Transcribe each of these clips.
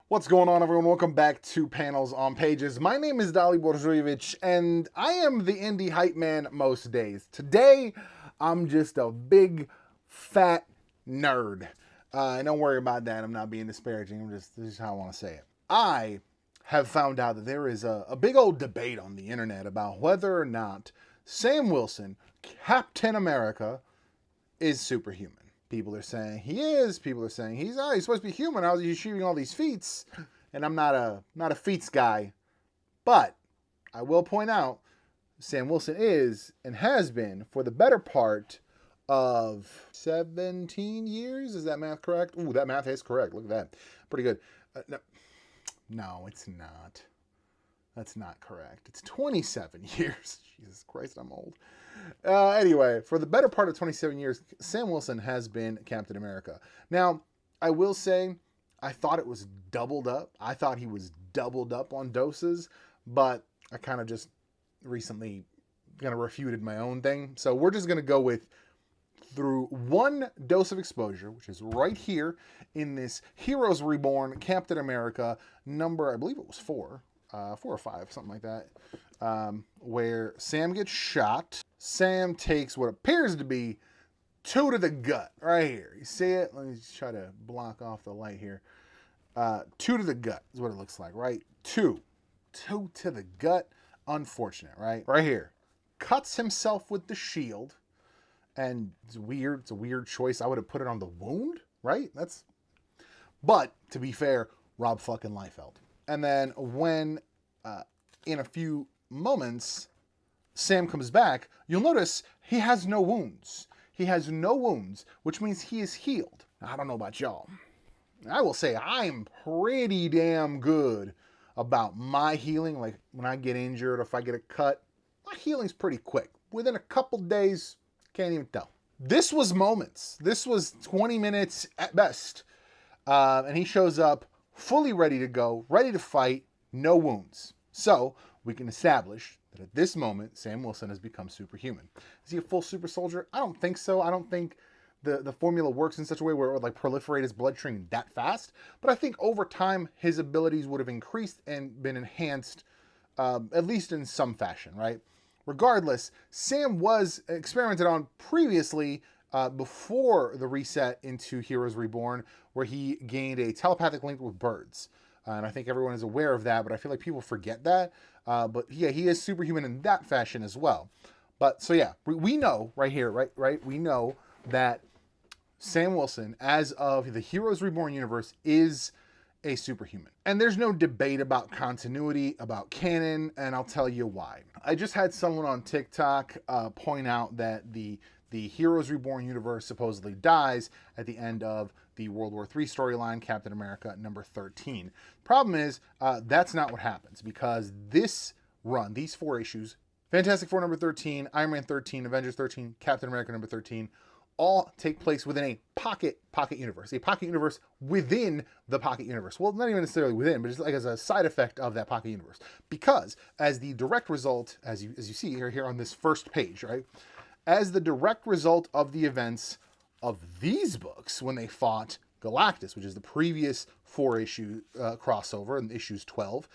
What's going on, everyone? Welcome back to Panels on Pages. My name is Dalibor Zujovic, and I am the indie hype man most days. Today, I'm just a big, fat nerd. And don't worry about that. I'm not being disparaging. This is how I want to say it. I have found out that there is a big old debate on the internet about whether or not Sam Wilson, Captain America, is superhuman. People are saying he is. People are saying he's supposed to be human. How's he achieving all these feats? And I'm not a feats guy. But I will point out Sam Wilson is and has been for the better part of 17 years. Is that math correct? Ooh, that math is correct. Look at that. Pretty good. No, it's not. That's not correct. It's 27 years. Jesus Christ, I'm old. Anyway, for the better part of 27 years, Sam Wilson has been Captain America. Now, I will say, I thought it was doubled up. I thought he was doubled up on doses, but I kind of just recently kind of refuted my own thing. So we're just going to go with through one dose of exposure, which is right here in this Heroes Reborn Captain America number, I believe it was 4 or 5, something like that, where Sam gets shot. Sam takes what appears to be 2 to the gut right here. You see it? Let me just try to block off the light here. 2 to the gut is what it looks like, right? 2 to the gut. Unfortunate, right? Right here. Cuts himself with the shield. And it's weird. It's a weird choice. I would have put it on the wound, right? But to be fair, Rob fucking Liefeld. And then when, in a few moments, Sam comes back, you'll notice he has no wounds. He has no wounds, which means he is healed. I don't know about y'all. I will say I'm pretty damn good about my healing. Like when I get injured or if I get a cut, my healing's pretty quick. Within a couple days, can't even tell. This was moments. This was 20 minutes at best. And he shows up fully ready to go, ready to fight, no wounds. So we can establish that at this moment, Sam Wilson has become superhuman. Is he a full super soldier? I don't think so. I don't think the formula works in such a way where it would like proliferate his bloodstream that fast. But I think over time, his abilities would have increased and been enhanced, at least in some fashion, right? Regardless, Sam was experimented on previously before the reset into Heroes Reborn, where he gained a telepathic link with birds. And I think everyone is aware of that, but I feel like people forget that. But yeah, he is superhuman in that fashion as well. But so yeah, we know right here, right? We know that Sam Wilson, as of the Heroes Reborn universe, is a superhuman. And there's no debate about continuity, about canon, and I'll tell you why. I just had someone on TikTok point out that the Heroes Reborn universe supposedly dies at the end of the World War III storyline, Captain America number 13. Problem is, that's not what happens, because this run, these 4 issues, Fantastic Four number 13, Iron Man 13, Avengers 13, Captain America number 13, all take place within a pocket universe. A pocket universe within the pocket universe. Well, not even necessarily within, but just like as a side effect of that pocket universe. Because as the direct result, as you see here on this first page, right? As the direct result of the events of these books when they fought Galactus, which is the previous 4-issue crossover in issues 12,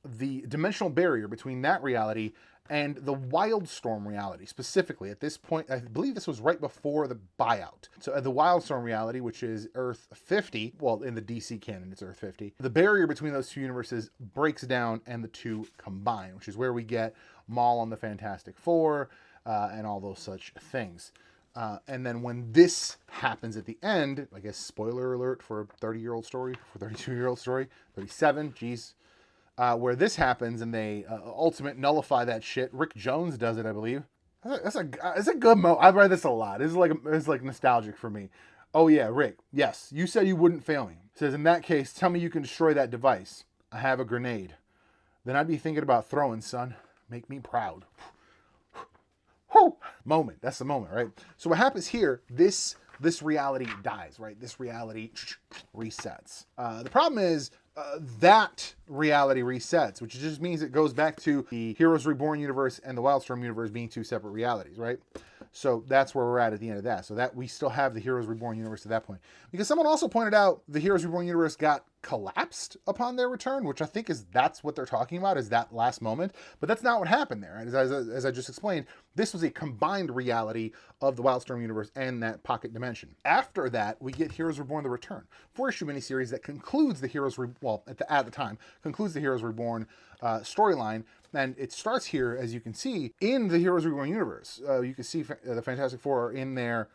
the dimensional barrier between that reality and the Wildstorm reality, specifically at this point, I believe this was right before the buyout. So the Wildstorm reality, which is Earth 50, well, in the DC canon, it's Earth 50. The barrier between those 2 universes breaks down and the 2 combine, which is where we get Maul on the Fantastic Four and all those such things. And then when this happens at the end, I guess spoiler alert for a 30-year-old story, for a 32-year-old story, 37, geez. Where this happens and they ultimate nullify that shit. Rick Jones does it, I believe. It's a good moment. I've read this a lot. It's like nostalgic for me. Oh yeah, Rick. Yes, you said you wouldn't fail me. Says, in that case, tell me you can destroy that device. I have a grenade. Then I'd be thinking about throwing, son. Make me proud. Moment. That's the moment, right? So what happens here, this reality dies, right? This reality resets. The problem is that reality resets, which just means it goes back to the Heroes Reborn universe and the Wildstorm universe being 2 separate realities, right? So that's where we're at the end of that. So that we still have the Heroes Reborn universe at that point. Because someone also pointed out the Heroes Reborn universe got collapsed upon their return, which I think that's what they're talking about, is that last moment. But that's not what happened there. As I just explained, this was a combined reality of the Wildstorm universe and that pocket dimension. After that, we get Heroes Reborn: The Return, 4-issue miniseries that concludes the at the time concludes the Heroes Reborn storyline. And it starts here, as you can see, in the Heroes Reborn universe. You can see the Fantastic Four are in their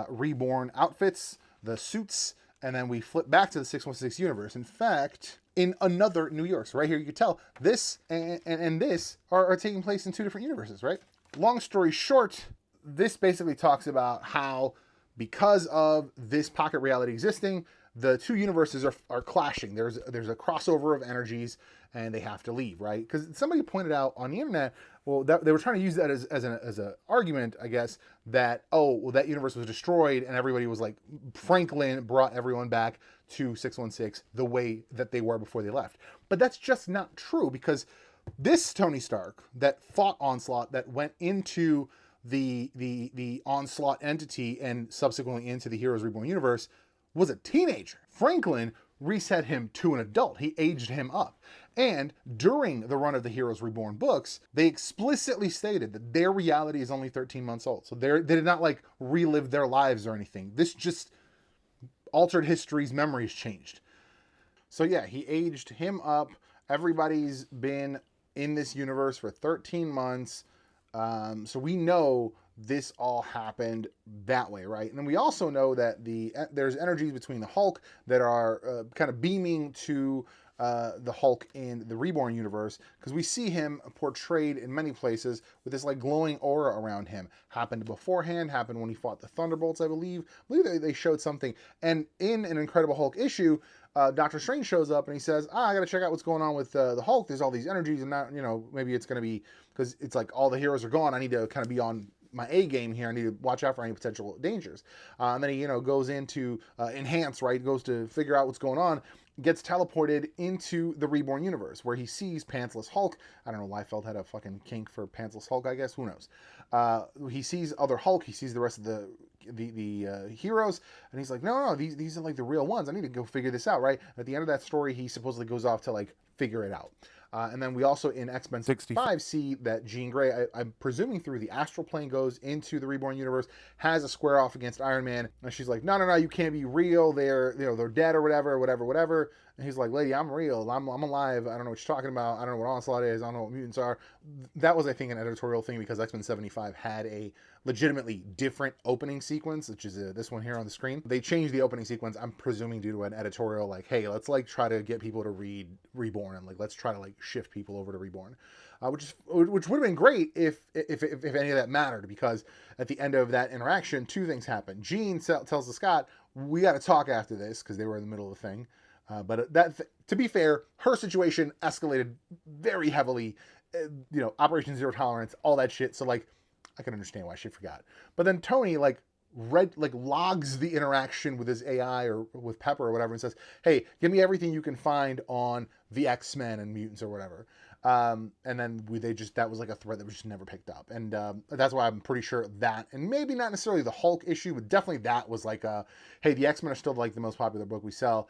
reborn outfits, the suits, and then we flip back to the 616 universe. In fact, in another New York. So right here, you can tell this and this are taking place in two different universes, right? Long story short, this basically talks about how, because of this pocket reality existing, the two universes are clashing. There's a crossover of energies, and they have to leave, right? Because somebody pointed out on the internet, well, they were trying to use that as an argument, I guess, that, oh, well, that universe was destroyed, and everybody was like, Franklin brought everyone back to 616 the way that they were before they left. But that's just not true, because this Tony Stark that fought Onslaught, that went into the Onslaught entity and subsequently into the Heroes Reborn universe, was a teenager. Franklin reset him to an adult. He aged him up. And during the run of the Heroes Reborn books, they explicitly stated that their reality is only 13 months old. So they did not like relive their lives or anything. This just altered history's memories changed. So yeah, he aged him up. Everybody's been in this universe for 13 months. So we know this all happened that way, right? And then we also know that there's energies between the Hulk that are kind of beaming to the Hulk in the Reborn universe, because we see him portrayed in many places with this like glowing aura around him. Happened beforehand, happened when he fought the Thunderbolts, I believe. They showed something. And in an Incredible Hulk issue, Doctor Strange shows up and he says, I gotta check out what's going on with the Hulk. There's all these energies, and not, maybe it's gonna be, because it's like all the heroes are gone, I need to kind of be on my A game here. I need to watch out for any potential dangers. And then he, goes into Enhance, right? Goes to figure out what's going on, gets teleported into the Reborn universe, where he sees Pantsless Hulk. I don't know, Liefeld had a fucking kink for Pantsless Hulk, I guess. Who knows? He sees other Hulk. He sees the rest of the heroes, and he's like, no, these are like the real ones. I need to go figure this out, right? At the end of that story, he supposedly goes off to like figure it out. And then we also in X-Men 65 see that Jean Grey, I'm presuming through the astral plane, goes into the Reborn universe, has a square off against Iron Man, and she's like, no, you can't be real. They're dead or whatever. And he's like, lady, I'm real. I'm alive. I don't know what you're talking about. I don't know what Onslaught is. I don't know what mutants are. That was, I think, an editorial thing, because X-Men 75 had a legitimately different opening sequence, which is this one here on the screen. They changed the opening sequence, I'm presuming due to an editorial, like, hey, let's like try to get people to read Reborn, and like let's try to like shift people over to Reborn, which would have been great if any of that mattered, because at the end of that interaction, two things happen. Jean tells the Scott, we got to talk after this, because they were in the middle of the thing. But to be fair, her situation escalated very heavily. Operation Zero Tolerance, all that shit. So like, I can understand why she forgot. But then Tony logs the interaction with his AI or with Pepper or whatever, and says, hey, give me everything you can find on the X-Men and mutants or whatever. And then that was like a thread that was just never picked up. And that's why I'm pretty sure that, and maybe not necessarily the Hulk issue, but definitely that was like hey, the X-Men are still like the most popular book we sell.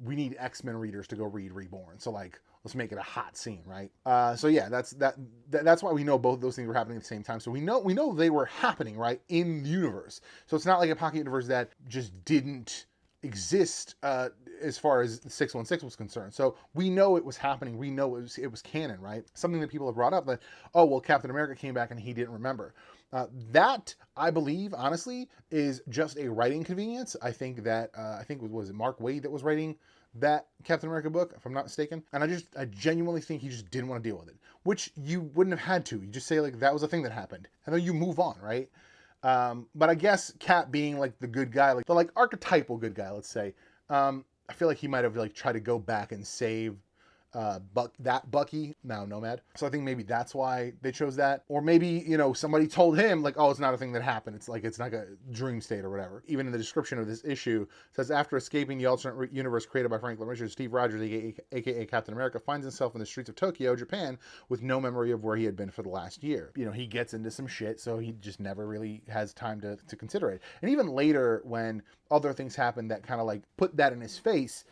We need X-Men readers to go read Reborn. So like, let's make it a hot scene, right? So yeah, that's why we know both of those things were happening at the same time. So we know they were happening, right, in the universe. So it's not like a pocket universe that just didn't exist as far as 616 was concerned. So we know it was happening. We know it was canon, right? Something that people have brought up, that, oh, well, Captain America came back and he didn't remember. That, I believe, honestly, is just a writing convenience. I think that, was it Mark Waid that was writing that Captain America book, if I'm not mistaken? And I genuinely think he just didn't want to deal with it, which you wouldn't have had to. You just say, like, that was a thing that happened, and then you move on, right? But I guess Cap being, like, the good guy, like, the, like, archetypal good guy, let's say, I feel like he might have, like, tried to go back and save Bucky, now Nomad. So I think maybe that's why they chose that. Or maybe, somebody told him, like, oh, it's not a thing that happened. It's like, it's like a dream state or whatever. Even in the description of this issue, it says, after escaping the alternate universe created by Franklin Richards, Steve Rogers, aka Captain America, finds himself in the streets of Tokyo, Japan, with no memory of where he had been for the last year. He gets into some shit, so he just never really has time to consider it. And even later, when other things happen that kind of like put that in his face,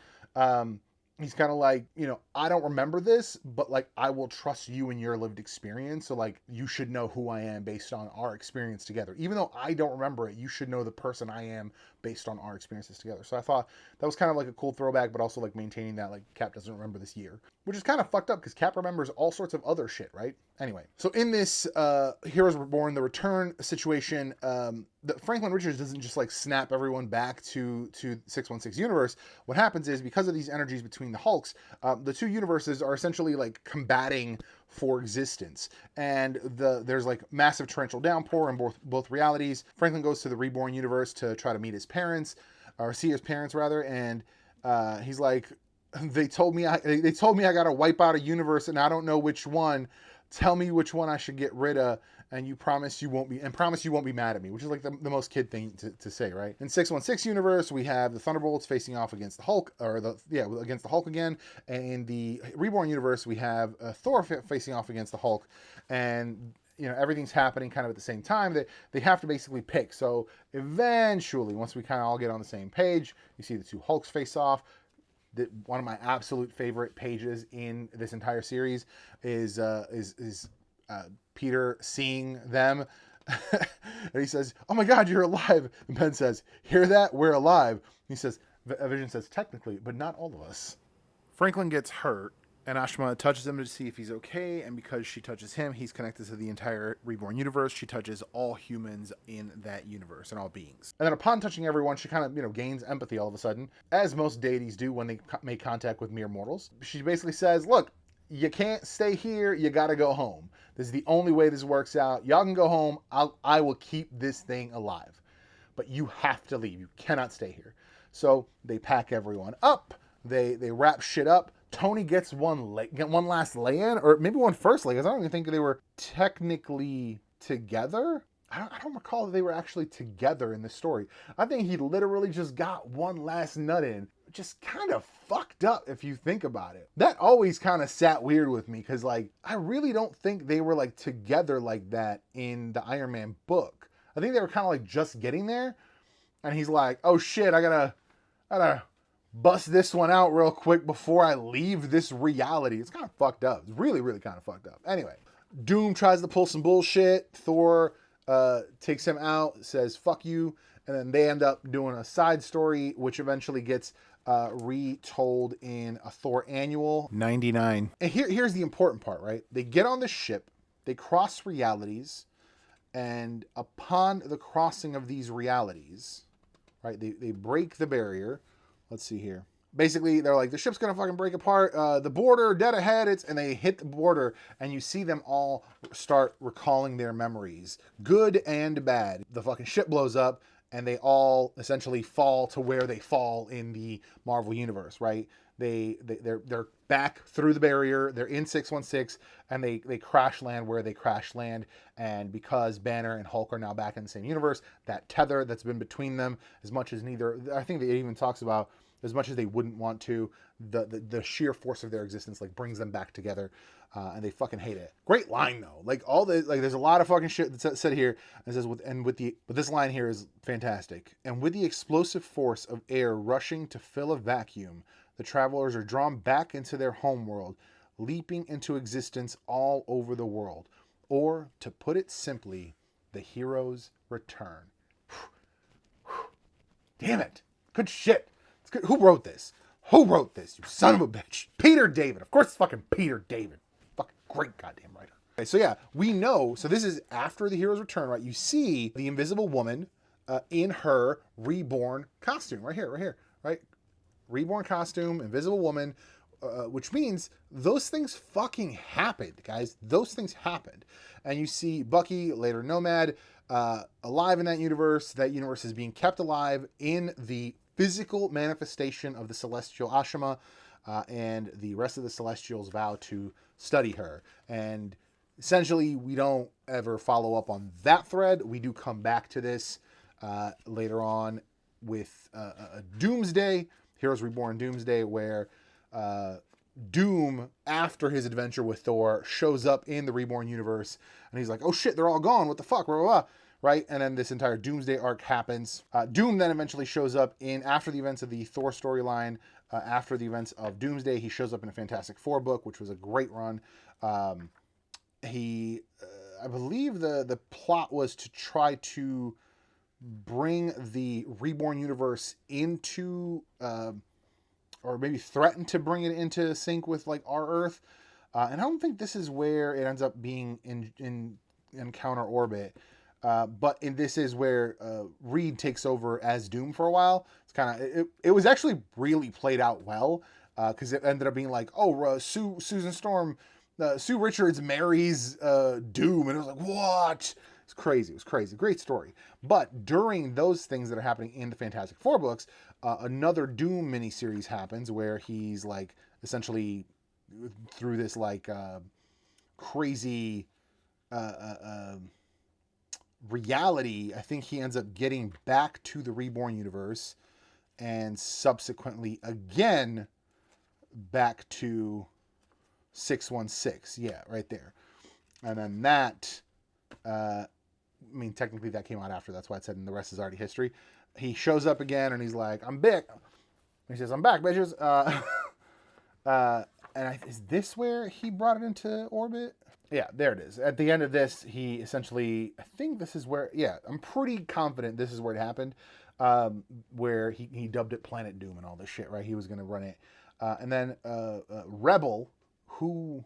he's kind of like, you know, I don't remember this, but like I will trust you and your lived experience. So like you should know who I am based on our experience together. Even though I don't remember it, you should know the person I am based on our experiences together. So I thought that was kind of like a cool throwback, but also like maintaining that like Cap doesn't remember this year, which is kind of fucked up because Cap remembers all sorts of other shit, right? Anyway, so in this Heroes Reborn, the return situation, Franklin Richards doesn't just like snap everyone back to 616 universe. What happens is because of these energies between the Hulks, the two universes are essentially like combating for existence, and there's like massive torrential downpour in both realities. Franklin goes to the Reborn universe to try to meet his parents, or see his parents rather, and he's like, they told me I gotta wipe out a universe and I don't know which one. Tell me which one I should get rid of, and promise you won't be mad at me, which is like the most kid thing to say, right? In 616 universe, we have the Thunderbolts facing off against the Hulk, against the Hulk again. And in the Reborn universe, we have Thor facing off against the Hulk, and you know everything's happening kind of at the same time. That they have to basically pick. So eventually, once we kind of all get on the same page, you see the two Hulks face off. One of my absolute favorite pages in this entire series is Peter seeing them. And he says, "Oh my God, you're alive!" And Ben says, "Hear that? We're alive." He says, Vision says, "Technically, but not all of us." Franklin gets hurt, and Ashma touches him to see if he's okay, and because she touches him, he's connected to the entire Reborn universe. She touches all humans in that universe and all beings. And then upon touching everyone, she kind of, you know, gains empathy all of a sudden, as most deities do when they make contact with mere mortals. She basically says, look, you can't stay here, you gotta go home. This is the only way this works out. Y'all can go home, I will keep this thing alive. But you have to leave, you cannot stay here. So they pack everyone up, they wrap shit up. Tony gets one last lay-in, or maybe one first lay-in. I don't even think they were technically together. I don't recall that they were actually together in this story. I think he literally just got one last nut in. Just kind of fucked up if you think about it. That always kind of sat weird with me because like I really don't think they were like together like that in the Iron Man book. I think they were kind of like just getting there, and he's like, "Oh shit, I gotta bust this one out real quick before I leave this reality." It's kind of fucked up. It's really, really kind of fucked up. Anyway, Doom tries to pull some bullshit. Thor takes him out, says "fuck you," and then they end up doing a side story, which eventually gets retold in a Thor annual 99. And here's the important part, right? They get on the ship, they cross realities, and upon the crossing of these realities, right, they break the barrier. Let's see here. Basically, they're like, the ship's gonna fucking break apart. The border, dead ahead. And they hit the border, and you see them all start recalling their memories, good and bad. The fucking ship blows up, and they all essentially fall to where they fall in the Marvel universe, right? They're back through the barrier. They're in 616, and they crash land where they crash land. And because Banner and Hulk are now back in the same universe, that tether that's been between them, as much as neither, I think it even talks about, as much as they wouldn't want to, the sheer force of their existence like brings them back together, and they fucking hate it. Great line though, like all the like. There's a lot of fucking shit that's said here. And it says but this line here is fantastic. And with the explosive force of air rushing to fill a vacuum, the travelers are drawn back into their homeworld, leaping into existence all over the world. Or to put it simply, the heroes return. Damn it! Good shit. Who wrote this? Who wrote this? You son of a bitch. Peter David. Of course it's fucking Peter David. Fucking great goddamn writer. Okay, so yeah, we know. So this is after the heroes return, right? You see the Invisible Woman in her reborn costume. Right here, right? Reborn costume, Invisible Woman, which means those things fucking happened, guys. Those things happened. And you see Bucky, later Nomad, alive in that universe. That universe is being kept alive in the physical manifestation of the celestial Ashima, and the rest of the Celestials vow to study her. And essentially, we don't ever follow up on that thread. We do come back to this later on with a Doomsday, Heroes Reborn Doomsday, where Doom, after his adventure with Thor, shows up in the Reborn universe, and he's like, "Oh shit, they're all gone. What the fuck?" Blah, blah, blah. Right? And then this entire Doomsday arc happens. Doom then eventually shows up after the events of the Thor storyline, after the events of Doomsday. He shows up in a Fantastic Four book, which was a great run. I believe the plot was to try to bring the Reborn universe into, or maybe threaten to bring it into sync with like our Earth. And I don't think this is where it ends up being in counter orbit. But this is where Reed takes over as Doom for a while. It's kind of it was actually really played out well, because it ended up being like, oh, Susan Storm, Sue Richards marries Doom, and it was like, what? It's crazy. It was crazy. Great story. But during those things that are happening in the Fantastic Four books, another Doom miniseries happens where he's like essentially through this like crazy reality. I think he ends up getting back to the Reborn universe and subsequently again back to 616. Yeah, right there. And then that, I mean, technically that came out after. That's why it said, and the rest is already history. He shows up again and he's like, I'm back. He says, I'm back, bitches. Is this where he brought it into orbit? Yeah, there it is. At the end of this, he essentially, I think this is where, yeah, I'm pretty confident this is where it happened, where he dubbed it Planet Doom and all this shit, right? He was going to run it. And then Rebel, who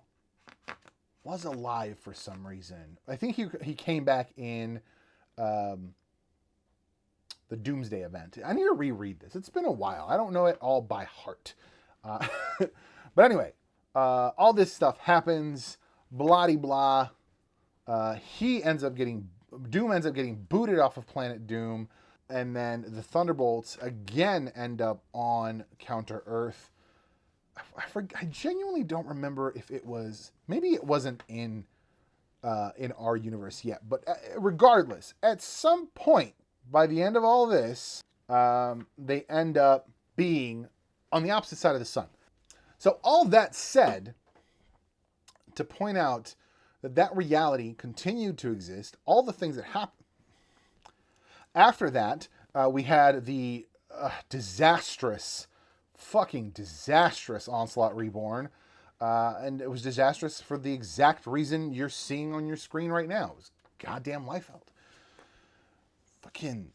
was alive for some reason. I think he came back in the Doomsday event. I need to reread this. It's been a while. I don't know it all by heart. But anyway, all this stuff happens. Blah blah. Doom ends up getting booted off of Planet Doom, and then the Thunderbolts again end up on Counter Earth. I genuinely don't remember if it was. Maybe it wasn't in our universe yet. But regardless, at some point by the end of all this, they end up being on the opposite side of the sun. So all that said, to point out that reality continued to exist, all the things that happened. After that, we had the fucking disastrous Onslaught Reborn. And it was disastrous for the exact reason you're seeing on your screen right now. It was goddamn Liefeld. Fucking,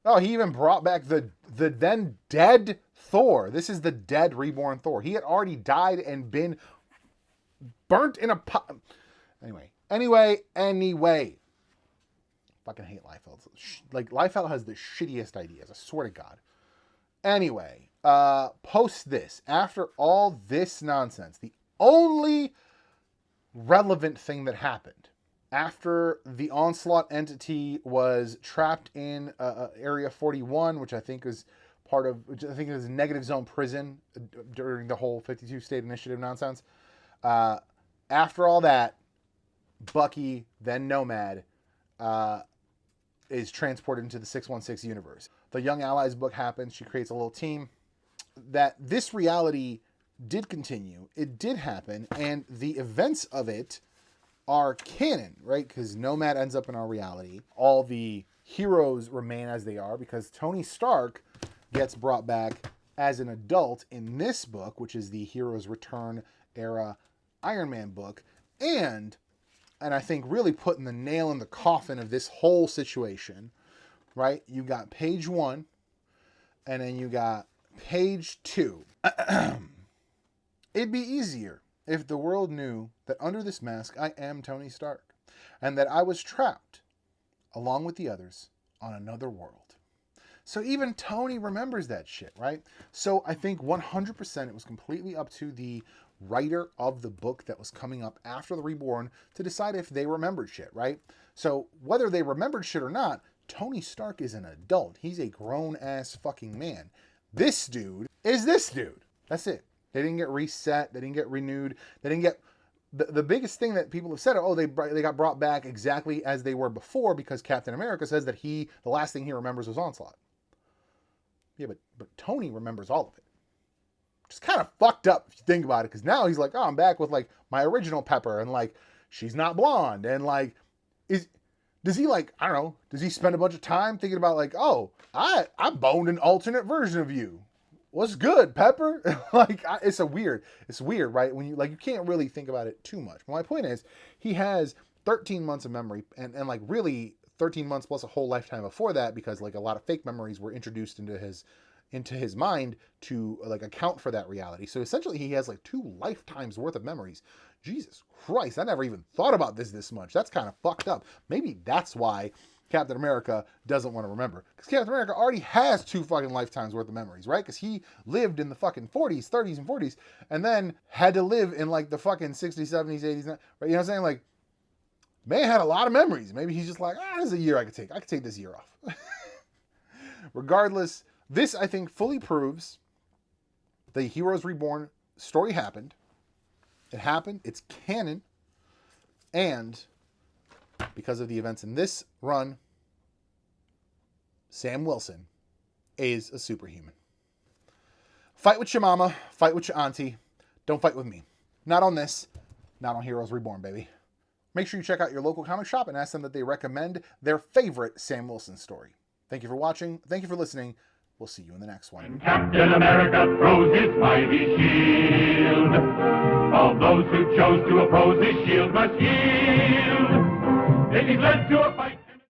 Oh, he even brought back the then dead Thor. This is the dead reborn Thor. He had already died and been burnt in a pot. Anyway. Fucking hate Liefeld. Like, Liefeld has the shittiest ideas. I swear to God. Anyway, post this. After all this nonsense, the only relevant thing that happened after the Onslaught entity was trapped in Area 41, which I think is Negative Zone Prison during the whole 52 State Initiative nonsense. After all that, Bucky, then Nomad, is transported into the 616 universe. The Young Allies book happens. She creates a little team. That this reality did continue. It did happen, and the events of it are canon, right? Because Nomad ends up in our reality. All the heroes remain as they are because Tony Stark gets brought back as an adult in this book, which is the Heroes Return era Iron Man book. And I think really putting the nail in the coffin of this whole situation, right? You got page 1, and then you got page 2. It'd be easier if the world knew that under this mask I am Tony Stark, and that I was trapped, along with the others, on another world. So even Tony remembers that shit, right? So I think 100% it was completely up to the writer of the book that was coming up after the Reborn to decide if they remembered shit, right? So whether they remembered shit or not, Tony Stark is an adult. He's a grown-ass fucking man. This dude is this dude. That's it. They didn't get reset. They didn't get renewed. They didn't get... The biggest thing that people have said, they got brought back exactly as they were before because Captain America says that the last thing he remembers was Onslaught. Yeah, but Tony remembers all of it. It's kind of fucked up if you think about it, because now he's like, oh, I'm back with like my original Pepper, and like she's not blonde, and like Does he like, I don't know, does he spend a bunch of time thinking about like, oh, I boned an alternate version of you. What's good, Pepper? Like, it's weird, right? When you, like, you can't really think about it too much. But my point is, he has 13 months of memory, and like really 13 months plus a whole lifetime before that, because like a lot of fake memories were introduced into his mind to like account for that reality. So essentially he has like 2 lifetimes worth of memories. Jesus Christ, I never even thought about this much. That's kind of fucked up. Maybe that's why Captain America doesn't want to remember. Because Captain America already has 2 fucking lifetimes worth of memories, right? Because he lived in the fucking 40s, 30s, and 40s, and then had to live in like the fucking 60s, 70s, 80s, right? You know what I'm saying? Like, man had a lot of memories. Maybe he's just like, this is a year I could take. I could take this year off. Regardless, this, I think, fully proves the Heroes Reborn story happened. It happened. It's canon. And because of the events in this run, Sam Wilson is a superhuman. Fight with your mama. Fight with your auntie. Don't fight with me. Not on this. Not on Heroes Reborn, baby. Make sure you check out your local comic shop and ask them that they recommend their favorite Sam Wilson story. Thank you for watching. Thank you for listening. We'll see you in the next one. And Captain America throws his mighty shield. All those who chose to oppose his shield must yield. If he's led to a fight.